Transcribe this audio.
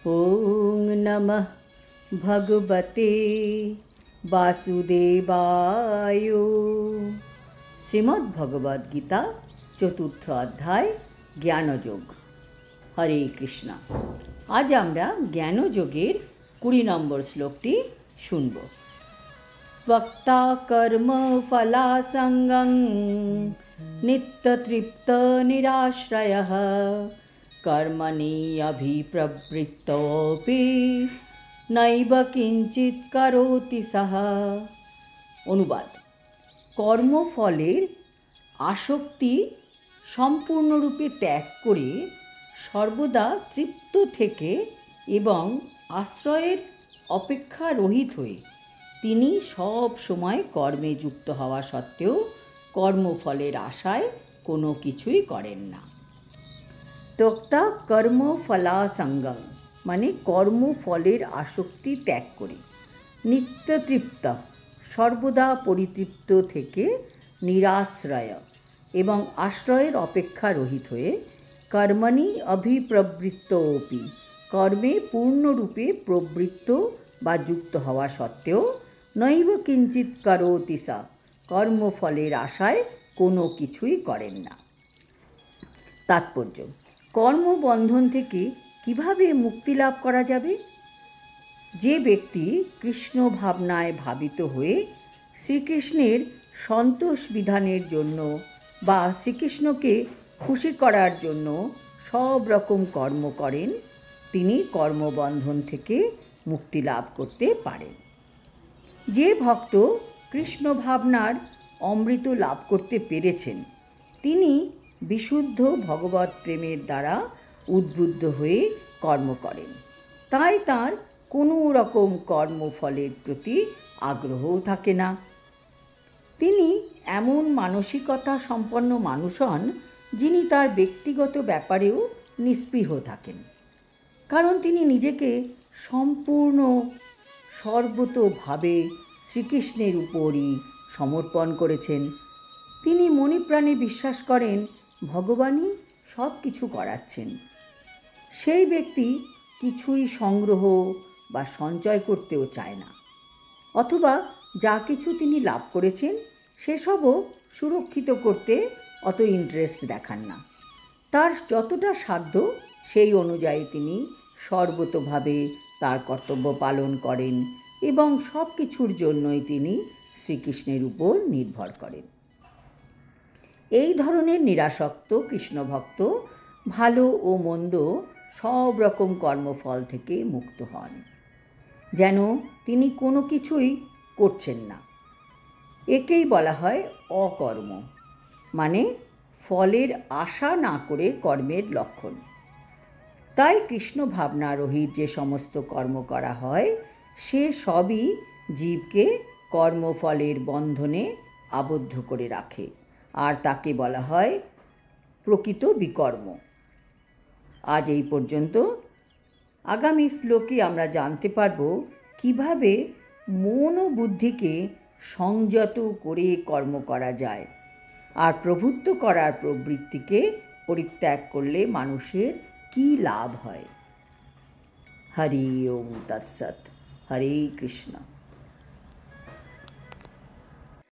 ওং নমঃ ভগবতে বাসুদেবায়। শ্রীমদ্ভগবদ্গীতা চতুর্থ অধ্যায় জ্ঞানযোগ। হরে কৃষ্ণ। আজ আমরা জ্ঞানযোগের 20 নম্বর শ্লোকটি শুনব। ত্যক্তা কর্ম ফলাসঙ্গং নিত্যতৃপ্ত নিরাশ্রয়ঃ কর্মণি অভিপ্রবৃত্তোপি নৈব কিঞ্চিৎ করোতি সঃ। অনুবাদ: কর্মফলের আসক্তি সম্পূর্ণরূপে ত্যাগ করে সর্বদা তৃপ্ত থেকে এবং আশ্রয়ের অপেক্ষা রহিত হয়ে তিনি সব সময় কর্মে যুক্ত হওয়া সত্ত্বেও কর্মফলের আশায় কোনো কিছুই করেন না। ত্যক্তা কর্মফলাসঙ্গম মানে কর্মফলের আসক্তি ত্যাগ করে, নিত্যতৃপ্ত সর্বদা পরিতৃপ্ত থেকে, নিরাশ্রয় এবং আশ্রয়ের অপেক্ষা রহিত হয়ে, কর্মণি অভিপ্রবৃত্তোপি কর্মে পূর্ণরূপে প্রবৃত্ত বা যুক্ত হওয়া সত্ত্বেও, নৈব কিঞ্চিৎ করোতি সঃ কর্মফলের আশায় কোনো কিছুই করেন না। তাৎপর্য: কর্মবন্ধন থেকে কিভাবে মুক্তি লাভ করা যাবে? যে ব্যক্তি কৃষ্ণ ভাবনায় ভাবিত হয়ে শ্রীকৃষ্ণের সন্তোষ বিধানের জন্য বা শ্রীকৃষ্ণকে খুশি করার জন্য সব রকম কর্ম করেন, তিনি কর্মবন্ধন থেকে মুক্তি লাভ করতে পারেন। যে ভক্ত কৃষ্ণ ভাবনার অমৃত লাভ করতে পেরেছেন, তিনি বিশুদ্ধ ভগবৎ প্রেমের দ্বারা উদ্বুদ্ধ হয়ে কর্ম করেন। তাই তার কোনো রকম কর্মফলের প্রতি আগ্রহও থাকে না। তিনি এমন মানসিকতা সম্পন্ন মানুষ হন যিনি তার ব্যক্তিগত ব্যাপারেও নিস্পৃহ থাকেন, কারণ তিনি নিজেকে সম্পূর্ণ সর্বতোভাবে শ্রীকৃষ্ণের উপরই সমর্পণ করেছেন। তিনি মনে প্রাণে বিশ্বাস করেন ভগবানই সব কিছু করাচ্ছেন। সেই ব্যক্তি কিছুই সংগ্রহ বা সঞ্চয় করতেও চায় না, অথবা যা কিছু তিনি লাভ করেছেন সেসবও সুরক্ষিত করতে অত ইন্টারেস্ট দেখান না। তার যতটা সাধ্য সেই অনুযায়ী তিনি সর্বতোভাবে তার কর্তব্য পালন করেন এবং সব কিছুর জন্যই তিনি শ্রীকৃষ্ণের উপর নির্ভর করেন। এই ধরনের নিরাসক্ত কৃষ্ণভক্ত ভালো ও মন্দ সব রকম কর্মফল থেকে মুক্ত হন, যেন তিনি কোনো কিছুই করছেন না। একেই বলা হয় অকর্ম, মানে ফলের আশা না করে কর্মের লক্ষণ। তাই কৃষ্ণ ভাবনা রহিত যে সমস্ত কর্ম করা হয় সে সবই জীবকে কর্মফলের বন্ধনে আবদ্ধ করে রাখে, আর তাকে বলা হয় প্রকৃত বিকর্ম। আজ এই পর্যন্ত। আগামী শ্লোকে আমরা জানতে পারব কিভাবে মন ও বুদ্ধিকে সংযত করে কর্ম করা যায়, আর প্রভুত্ব করার প্রবৃত্তিকে পরিত্যাগ করলে মানুষের কী লাভ হয়। হরি ওম তৎসৎ। হরে কৃষ্ণ।